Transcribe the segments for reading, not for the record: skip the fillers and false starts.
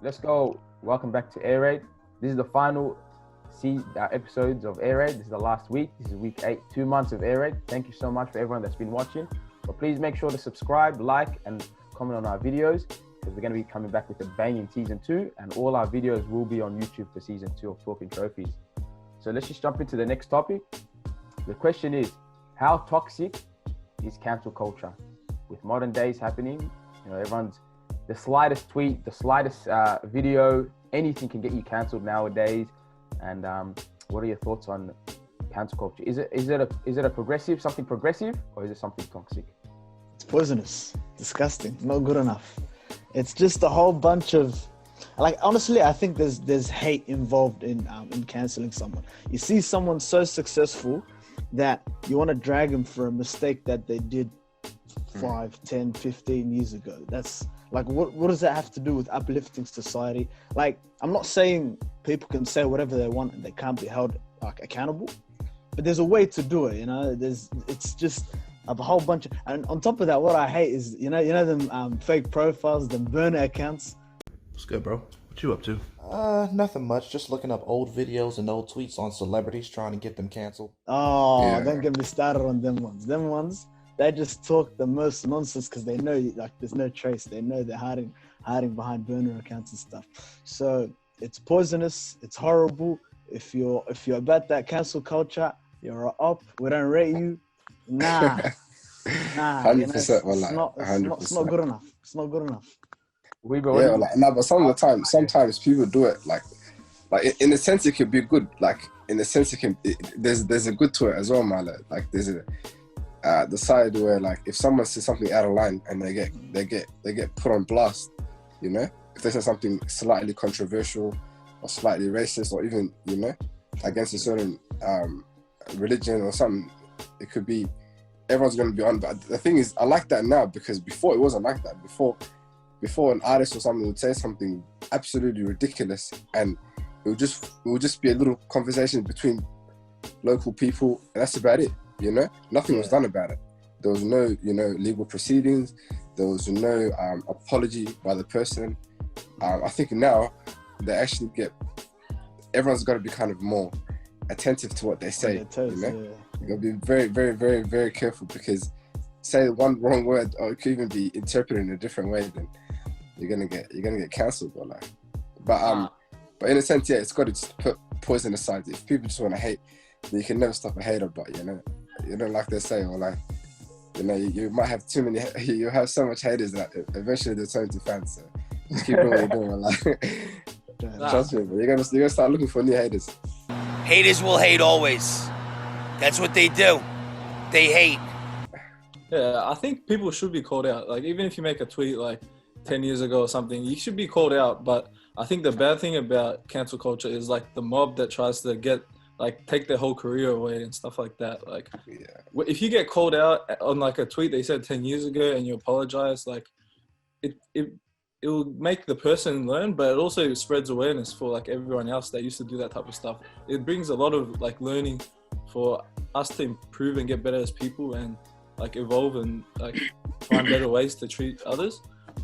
let's go. Welcome back to Air Raid. This is the final episodes of Air Raid. This is the last week. This is week 8, 2 months of Air Raid. Thank you so much for everyone that's been watching. But please make sure to subscribe, like, and comment on our videos because we're going to be coming back with a bang in season 2, and all our videos will be on YouTube for season 2 of Talking Trophies. So let's just jump into the next topic. The question is, how toxic is cancel culture? With modern days happening, everyone's the slightest tweet, the slightest video, anything can get you cancelled nowadays. And what are your thoughts on cancel culture? Is it a progressive, something progressive, or is it something toxic? It's poisonous, disgusting, not good enough. It's just a whole bunch of, honestly, I think there's hate involved in cancelling someone. You see someone so successful that you want to drag them for a mistake that they did 5, 10, 15 years ago. That's what does that have to do with uplifting society? I'm not saying people can say whatever they want and they can't be held accountable, but there's a way to do it. It's just a whole bunch of, and on top of that, what I hate is them fake profiles, them burner accounts. What's good, bro? What you up to? Nothing much. Just looking up old videos and old tweets on celebrities, trying to get them canceled. Don't get me started on them ones. Them ones, they just talk the most nonsense because they know there's no trace. They know they're hiding behind burner accounts and stuff. So it's poisonous. It's horrible. If you're about that cancel culture, you're up. We don't rate you. Nah. 100%. It's not good enough. It's not good enough. But some of the time, sometimes people do it like in a sense it could be good. In a sense there's a good to it as well, man. There's the side where if someone says something out of line and they get put on blast, if they say something slightly controversial or slightly racist or even against a certain religion or something, it could be everyone's going to be on. But the thing is, I like that now because before it wasn't like that. Before an artist or something would say something absolutely ridiculous and it would just be a little conversation between local people and that's about it. Nothing was done about it. There was no legal proceedings. There was no apology by the person. I think now they actually everyone's got to be kind of more attentive to what they say. You got to be very, very, very, very careful because say one wrong word or it could even be interpreted in a different way, then you're gonna get cancelled but in a sense, it's got to just put poison aside. If people just want to hate, then you can never stop a hater. But like they say, or you might have too many. You have so much haters that eventually they turn into fans. So just keep doing what you're doing. Trust me, but you're gonna start looking for new haters. Haters will hate always. That's what they do. They hate. Yeah, I think people should be called out. Even if you make a tweet 10 years ago or something, you should be called out. But I think the bad thing about cancel culture is the mob that tries to take their whole career away and stuff like that. If you get called out on a tweet they said 10 years ago and you apologize, it will make the person learn, but it also spreads awareness for everyone else that used to do that type of stuff. It brings a lot of learning for us to improve and get better as people and evolve and find better ways to treat others.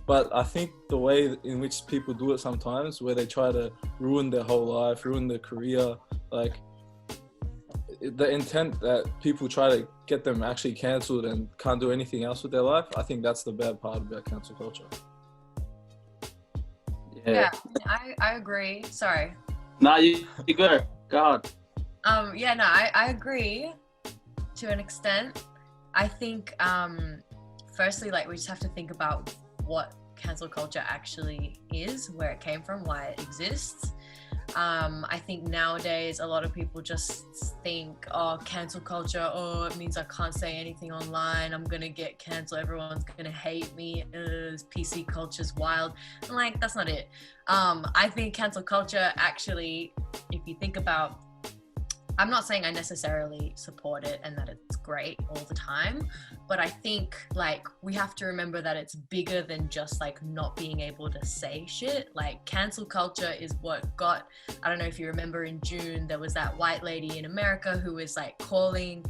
But I think the way in which people do it sometimes, where they try to ruin their whole life, ruin their career, the intent that people try to get them actually cancelled and can't do anything else with their life, I think that's the bad part about cancel culture. Yeah, I agree. Sorry. Nah, you go. Go on. I agree to an extent. I think, firstly, we just have to think about what cancel culture actually is, where it came from, why it exists. I think nowadays a lot of people just think, cancel culture, it means I can't say anything online, I'm gonna get cancelled, everyone's gonna hate me, PC culture's wild. That's not it. I think cancel culture actually, if you think about, I'm not saying I necessarily support it and that it's great all the time, but I think we have to remember that it's bigger than just not being able to say shit. Cancel culture is what got, I don't know if you remember in June, there was that white lady in America who was calling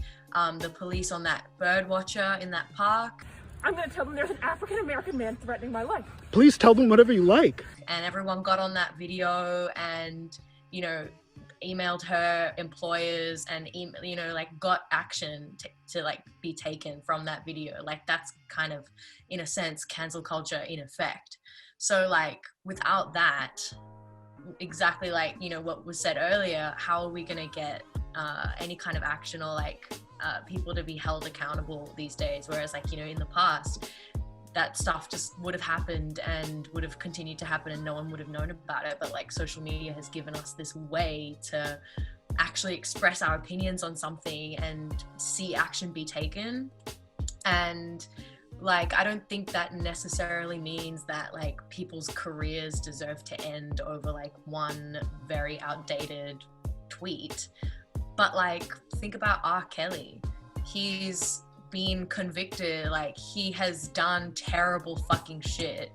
the police on that bird watcher in that park. I'm going to tell them there's an African-American man threatening my life. Please tell them whatever you like. And everyone got on that video and, emailed her employers and, got action to like be taken from that video. Like that's kind of, in a sense, cancel culture in effect. So like without that, exactly like, what was said earlier, how are we going to get any kind of action or like people to be held accountable these days? Whereas like, in the past, that stuff just would have happened and would have continued to happen and no one would have known about it. But like social media has given us this way to actually express our opinions on something and see action be taken. And like, I don't think that necessarily means that like people's careers deserve to end over like one very outdated tweet. But like, think about R. Kelly. He's been convicted, like he has done terrible fucking shit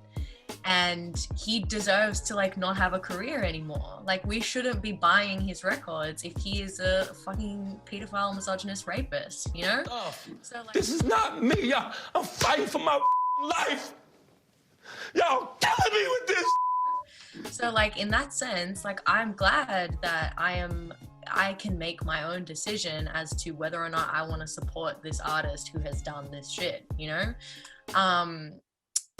and he deserves to like not have a career anymore. Like we shouldn't be buying his records if he is a fucking pedophile, misogynist, rapist, Oh, so like, this is not me. I'm fighting for my life. Y'all killing me with this. So like in that sense, like I'm glad that I can make my own decision as to whether or not I want to support this artist who has done this shit,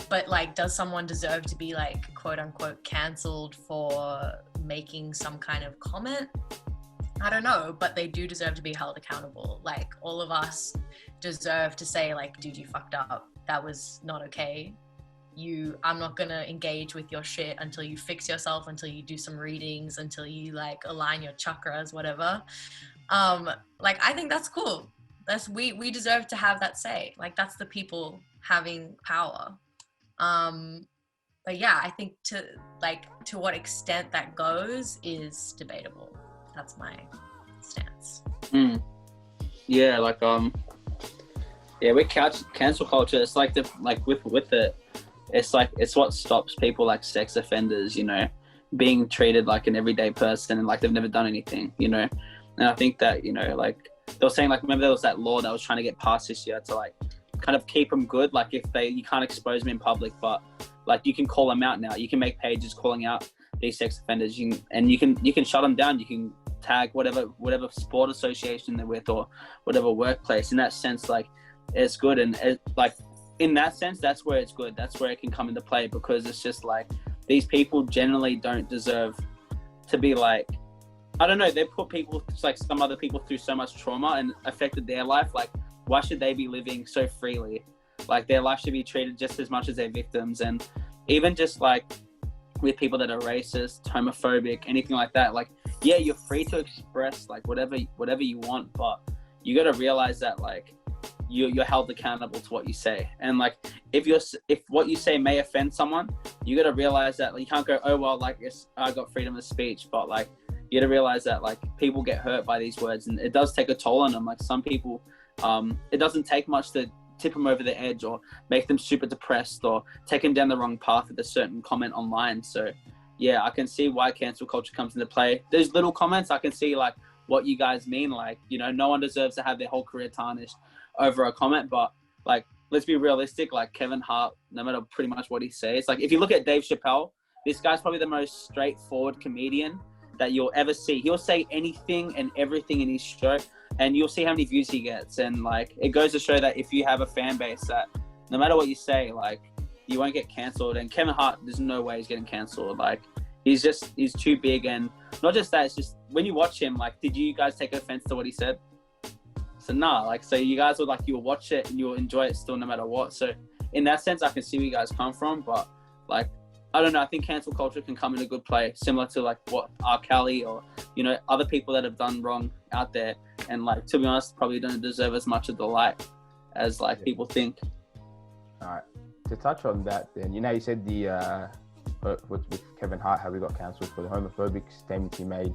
but like, does someone deserve to be like quote unquote cancelled for making some kind of comment? I don't know, but they do deserve to be held accountable. Like all of us deserve to say like, dude, you fucked up. That was not okay. I'm not gonna engage with your shit until you fix yourself, until you do some readings, until you like align your chakras, whatever. Like I think that's cool. We deserve to have that say. Like that's the people having power. But yeah, I think to what extent that goes is debatable. That's my stance. Yeah, like with cancel culture, it's like with it. It's like, it's what stops people like sex offenders, being treated like an everyday person and like they've never done anything, And I think that, like they were saying, like, remember there was that law that was trying to get passed this year to like kind of keep them good. Like if you can't expose them in public, but like you can call them out now. You can make pages calling out these sex offenders. You can shut them down. You can tag whatever sport association they're with or whatever workplace. In that sense, like it's good. And like, in that sense, that's where it's good. That's where it can come into play, because it's just like these people generally don't deserve to be like, I don't know, they put people, like some other people, through so much trauma and affected their life. Like, why should they be living so freely? Like their life should be treated just as much as their victims. And even just like with people that are racist, homophobic, anything like that, like, yeah, you're free to express like whatever you want, but you got to realize that like you're held accountable to what you say. And like if what you say may offend someone, you got to realize that, like, you can't go, oh well, like I got freedom of speech, but like you got to realize that like people get hurt by these words and it does take a toll on them. Like some people, it doesn't take much to tip them over the edge or make them super depressed or take them down the wrong path with a certain comment online. So yeah, I can see why cancel culture comes into play. There's little comments, I can see like what you guys mean. Like, no one deserves to have their whole career tarnished over a comment, but like, let's be realistic. Like Kevin Hart, no matter pretty much what he says, like if you look at Dave Chappelle, this guy's probably the most straightforward comedian that you'll ever see. He'll say anything and everything in his show, and you'll see how many views he gets. And like, it goes to show that if you have a fan base, that no matter what you say, like you won't get cancelled. And Kevin Hart, there's no way he's getting cancelled. Like he's too big. And not just that, it's just when you watch him, like, did you guys take offense to what he said? So nah, like, so you guys would like, you'll watch it and you'll enjoy it still no matter what. So in that sense, I can see where you guys come from, but like, I don't know, I think cancel culture can come in a good play, similar to like what R. Kelly or, other people that have done wrong out there. And like, to be honest, probably don't deserve as much of the light as like people think. All right. To touch on that then, you said the, with Kevin Hart, how we got cancelled for the homophobic statements he made.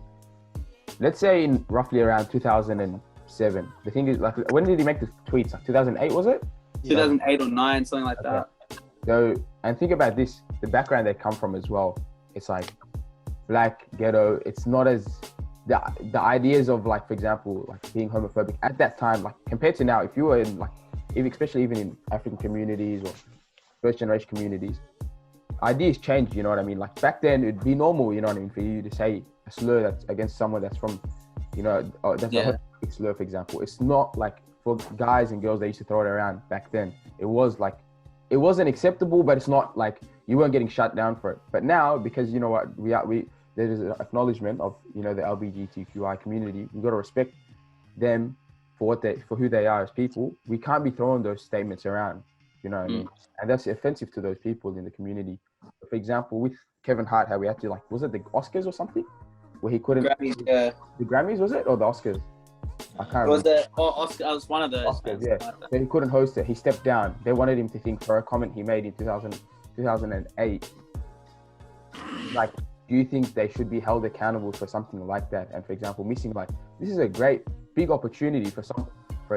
Let's say in roughly around 2007. The thing is, like, when did he make the tweets? Like 2008, was it? 2008 or 9, something like that. So, and think about this, the background they come from as well. It's like black, ghetto. It's not as, the ideas of like, for example, like being homophobic at that time, like compared to now, if you were in like especially even in African communities or first generation communities, ideas change, you know what I mean? Like back then it'd be normal, you know what I mean, for you to say a slur that's against someone that's from, you know, that's a homophobic slur, for example. It's not like for guys and girls, they used to throw it around back then. It was like, it wasn't acceptable, but it's not like you weren't getting shut down for it. But now, because you know what, there is an acknowledgement of, you know, the LGBTQI community. We got to respect them for who they are as people. We can't be throwing those statements around, you know what I mean? And that's offensive to those people in the community. For example, with Kevin Hart, how we had to, like, was it the Oscars or something? Where he couldn't... Grammys, yeah. The Grammys, was it? Or the Oscars? I can't remember. It was one of those. Oscars, yeah. So he couldn't host it. He stepped down. They wanted him to think for a comment he made in 2008. Like, do you think they should be held accountable for something like that? And for example, missing, like, this is a great big opportunity for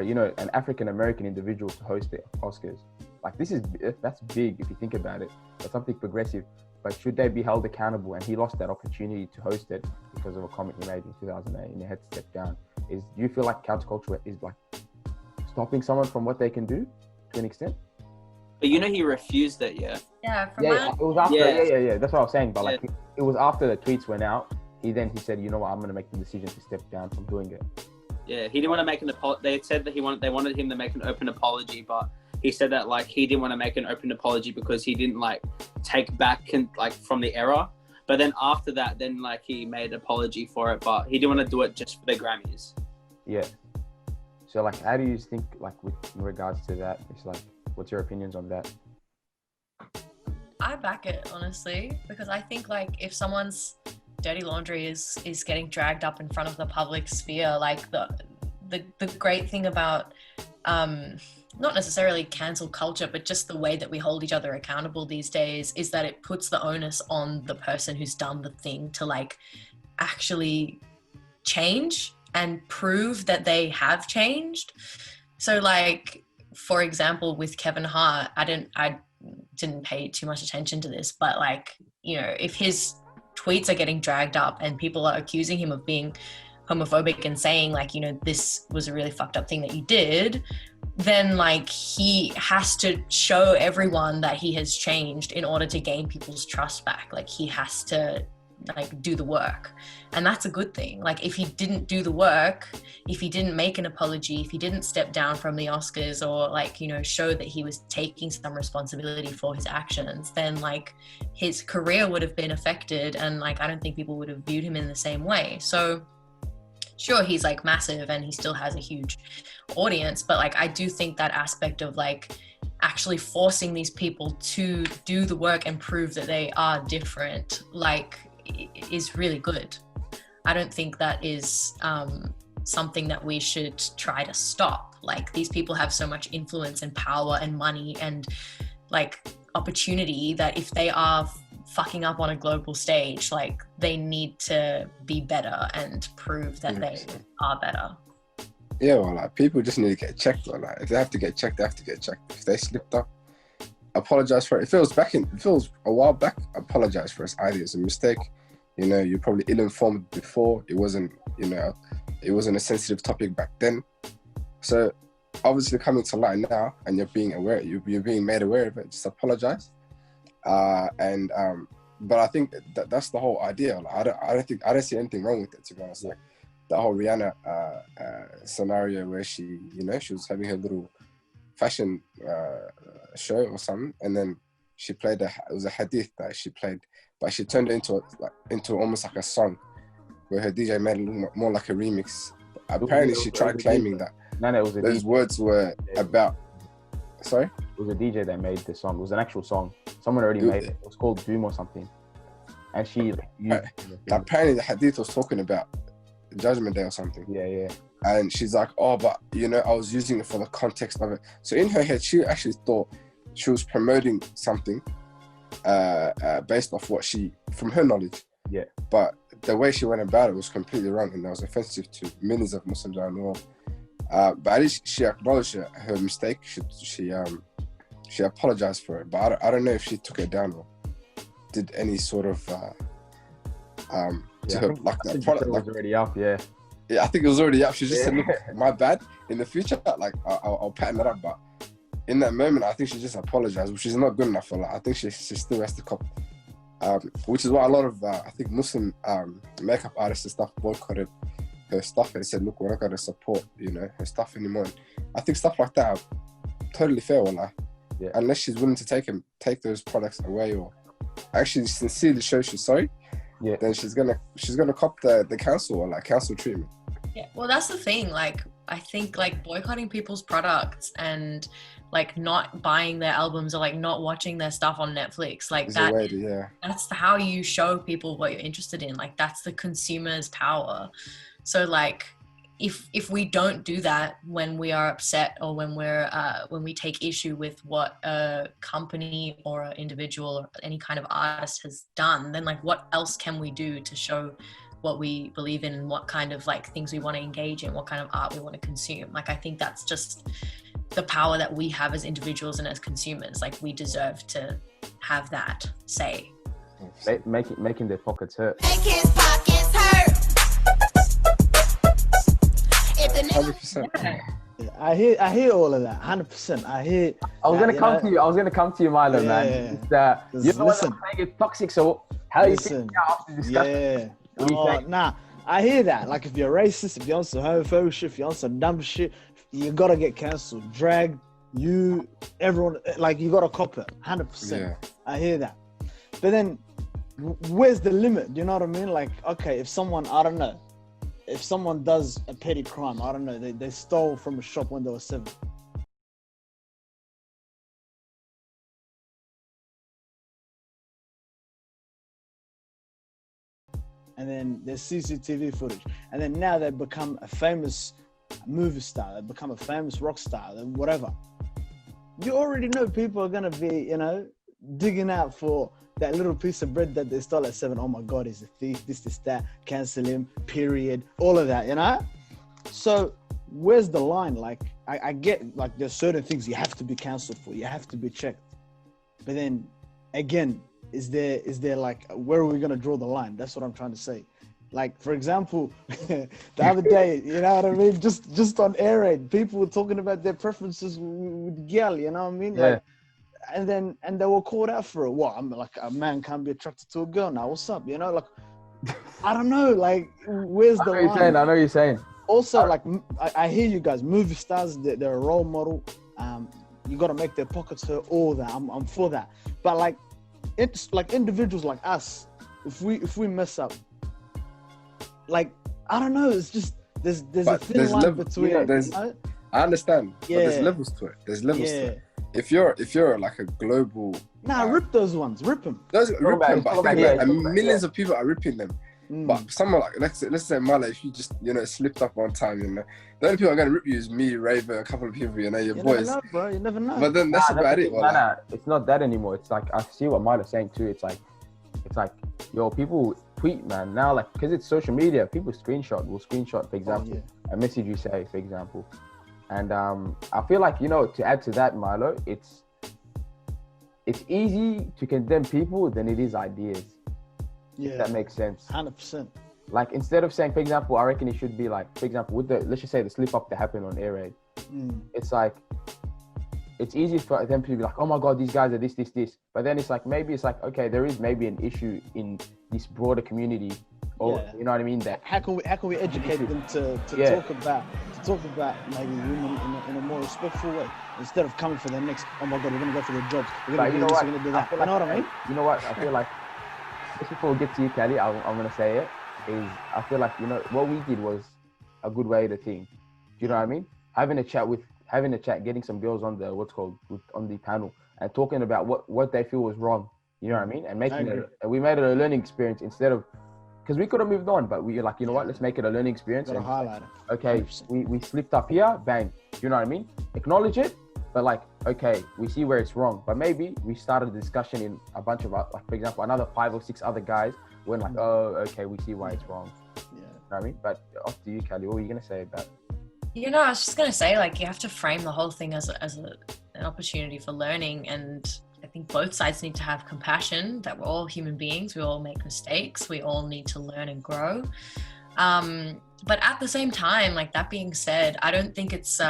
you know, an African American individual to host the Oscars. Like, that's big if you think about it. That's something progressive. But should they be held accountable? And he lost that opportunity to host it because of a comment he made in 2008, and he had to step down. Do you feel like cancel culture is like stopping someone from what they can do to an extent? But you know, he refused it, yeah. Yeah, it was after. Yeah. That's what I was saying. But like, it was after the tweets went out. He said, you know what, I'm going to make the decision to step down from doing it. Yeah, he didn't want to make an apology. They had said that they wanted him to make an open apology, but he said that like he didn't want to make an open apology because he didn't like take back like from the error. But then after that, then like he made an apology for it, but he didn't want to do it just for the Grammys. Yeah. So like, how do you think, like, in regards to that? It's like, what's your opinions on that? I back it, honestly, because I think like if someone's dirty laundry is getting dragged up in front of the public sphere, like the great thing about not necessarily cancel culture, but just the way that we hold each other accountable these days is that it puts the onus on the person who's done the thing to like actually change and prove that they have changed. So like, for example, with Kevin Hart, I didn't pay too much attention to this, but like, you know, if his tweets are getting dragged up and people are accusing him of being homophobic and saying like, you know, this was a really fucked up thing that you did, then like he has to show everyone that he has changed in order to gain people's trust back. Like he has to like do the work, and that's a good thing. Like if he didn't do the work, if he didn't make an apology, if he didn't step down from the Oscars or like, you know, show that he was taking some responsibility for his actions, then like his career would have been affected, and like I don't think people would have viewed him in the same way. So sure, he's like massive and he still has a huge audience, but like I do think that aspect of like actually forcing these people to do the work and prove that they are different like is really good. I don't think that is something that we should try to stop. Like these people have so much influence and power and money and like opportunity that if they are fucking up on a global stage, like they need to be better and prove that they are better. Yeah, well, like people just need to get checked. Or like if they have to get checked, they have to get checked. If they slipped up, apologize for it. If it feels a while back, apologize for it. Either it's a mistake, you know, you're probably ill-informed before. It wasn't, you know, it wasn't a sensitive topic back then. So obviously coming to light now, and you're being aware, you're being made aware of it. Just apologize. But I think that's the whole idea. Like, I don't see anything wrong with it, to be honest. Like the whole Rihanna scenario where she was having her little fashion show or something, and then she played it was a hadith that she played, but she turned it into almost like a song where her DJ made it look more like a remix. Apparently she tried claiming that those words were about. Sorry? It was a DJ that made the song. It was an actual song. Someone already made it. It was called Doom or something. And she apparently the hadith was talking about Judgment Day or something. Yeah. And she's like, oh, but you know, I was using it for the context of it. So in her head, she actually thought she was promoting something based off what from her knowledge. Yeah. But the way she went about it was completely wrong, and that was offensive to millions of Muslims around the world. But at least she acknowledged her mistake. She apologized for it. But I don't know if she took it down or did any sort of to her, like that product. It was already up, yeah. Yeah, I think it was already up. She just said, "Look, my bad. In the future, like I'll pattern that up." But in that moment, I think she just apologized, which is not good enough for her. I think she still has to cop. Which is why a lot of I think Muslim makeup artists and stuff boycotted her stuff and said, look, we're not going to support her stuff anymore. I think stuff like that are totally fair, wallah. Yeah. Unless she's willing to take those products away or actually sincerely show she's sorry, then she's gonna cop the cancel or like cancel treatment. Yeah, well, that's the thing. Like, I think like boycotting people's products and like not buying their albums or like not watching their stuff on Netflix, like that's how you show people what you're interested in. Like, that's the consumer's power. So like, if we don't do that when we are upset or when we take issue with what a company or an individual or any kind of artist has done, then like what else can we do to show what we believe in and what kind of like things we want to engage in, what kind of art we want to consume? Like, I think that's just the power that we have as individuals and as consumers. Like, we deserve to have that say. Making their pockets hurt. Make his pockets hurt. 100%. Yeah, I hear all of that. 100%. I was gonna come to you, Milo, man. You know what I'm saying? It's toxic. So how are you feeling after discussion? I hear that. Like, if you're racist, if you're on some homophobic, if you're on some dumb shit, you gotta get cancelled, dragged. Everyone, like, you gotta cop it. 100%. Yeah. I hear that. But then, where's the limit? Do you know what I mean? Like, okay, if someone, I don't know, if someone does a petty crime, I don't know, they stole from a shop when they were 7. And then there's CCTV footage. And then now they become a famous movie star, they become a famous rock star, whatever. You already know people are gonna be, digging out for that little piece of bread that they stole at 7. Oh my God, he's a thief, this, that, cancel him, period, all of that, So where's the line? Like, I get, like, there's certain things you have to be cancelled for, you have to be checked. But then, again, is there like, where are we going to draw the line? That's what I'm trying to say. Like, for example, the other day, you know what I mean? Just on Air Raid, people were talking about their preferences with girl, you know what I mean? Yeah. Like, and they were called out for it. What? I'm like, a man can't be attracted to a girl now. What's up? Like, I don't know. Like, where's the line? I know what you're saying. Also, like, I hear you guys. Movie stars, they're a role model. You got to make their pockets hurt. All that. I'm for that. But like, it's like individuals like us. If we mess up, like, I don't know. It's just there's a thin line between. I understand. Yeah. But there's levels to it. There's levels to it. If you're like a global, rip those ones, rip them. Rip them, but I think millions of people are ripping them. But someone like let's say Mala, if you just slipped up one time, the only people are gonna rip you is me, Raver, a couple of people, your boys. Never know, bro. You never know. But then that's about it. It's not that anymore. It's like, I see what Mala's saying too. It's like, people tweet, man. Now, like, because it's social media, people will screenshot, for example, a message you say, for example. And I feel like, to add to that, Milo, it's easy to condemn people than it is ideas. Yeah, if that makes sense. 100%. Like, instead of saying, for example, I reckon it should be like, for example, with let's just say the slip up that happened on Air Raid. It's like, it's easy for them to be like, oh my God, these guys are this. But then it's like, okay, there is maybe an issue in this broader community. Or, you know what I mean? That how can we educate them to talk about maybe women in a more respectful way, instead of coming for their next, oh my God, we're gonna go for the jobs, we're gonna do this, we're gonna do that. You know what I mean? You know what? I feel like, just before we get to you, Kelly, I'm gonna say it, is I feel like, what we did was a good way to think. Do you know what I mean? Having a chat, getting some girls on the on the panel and talking about what they feel was wrong. You know what I mean? And we made it a learning experience instead of, because we could have moved on, but we were like, what? Let's make it a learning experience. Gotta highlight it. Okay, we slipped up here, bang. You know what I mean? Acknowledge it, but like, okay, we see where it's wrong. But maybe we started a discussion in a bunch of, like, for example, another 5 or 6 other guys went like, oh, okay, we see why it's wrong. Yeah. You know what I mean? But off to you, Kelly. What were you gonna say about? I was just gonna say, like, you have to frame the whole thing as an opportunity for learning, and I think both sides need to have compassion that we're all human beings. We all make mistakes. We all need to learn and grow. But at the same time, like, that being said, I don't think it's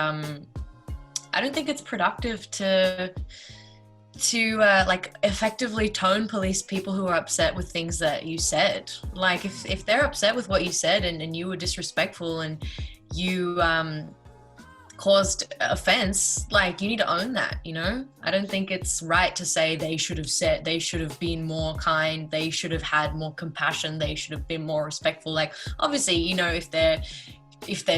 I don't think it's productive to like effectively tone police people who are upset with things that you said. Like if they're upset with what you said and you were disrespectful and you caused offense, like you need to own that, you know? I don't think it's right to say they should have been more kind, they should have had more compassion, they should have been more respectful. Like obviously, you know, if they're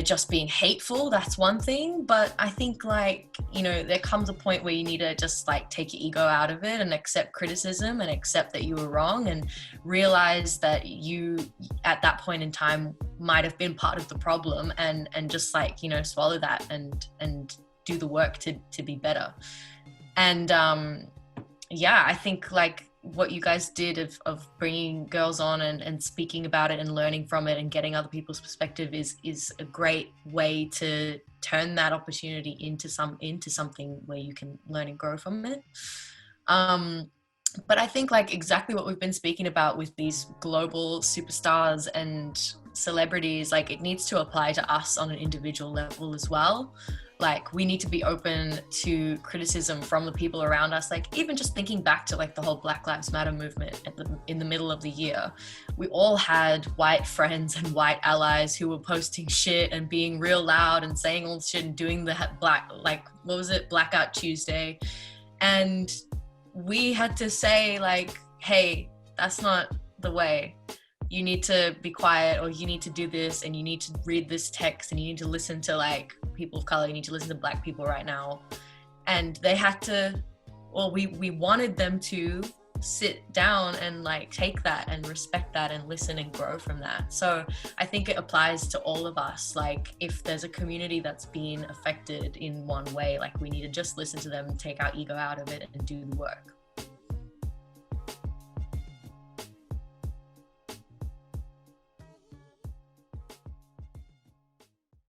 just being hateful, that's one thing. But I think, like, you know, there comes a point where you need to just like take your ego out of it and accept criticism and accept that you were wrong and realize that you at that point in time might have been part of the problem, and just like, you know, swallow that and do the work to be better. And yeah, I think like what you guys did of bringing girls on and speaking about it and learning from it and getting other people's perspective is a great way to turn that opportunity into something where you can learn and grow from it. But I think like exactly what we've been speaking about with these global superstars and celebrities, like it needs to apply to us on an individual level as well. Like we need to be open to criticism from the people around us. Like even just thinking back to like the whole Black Lives Matter movement in the middle of the year, we all had white friends and white allies who were posting shit and being real loud and saying all shit and doing the Blackout Tuesday. And we had to say like, hey, that's not the way. You need to be quiet, or you need to do this, and you need to read this text, and you need to listen to like people of color, you need to listen to Black people right now. And they had to, well, we wanted them to sit down and like take that and respect that and listen and grow from that. So I think it applies to all of us. Like if there's a community that's been affected in one way, like we need to just listen to them, take our ego out of it and do the work.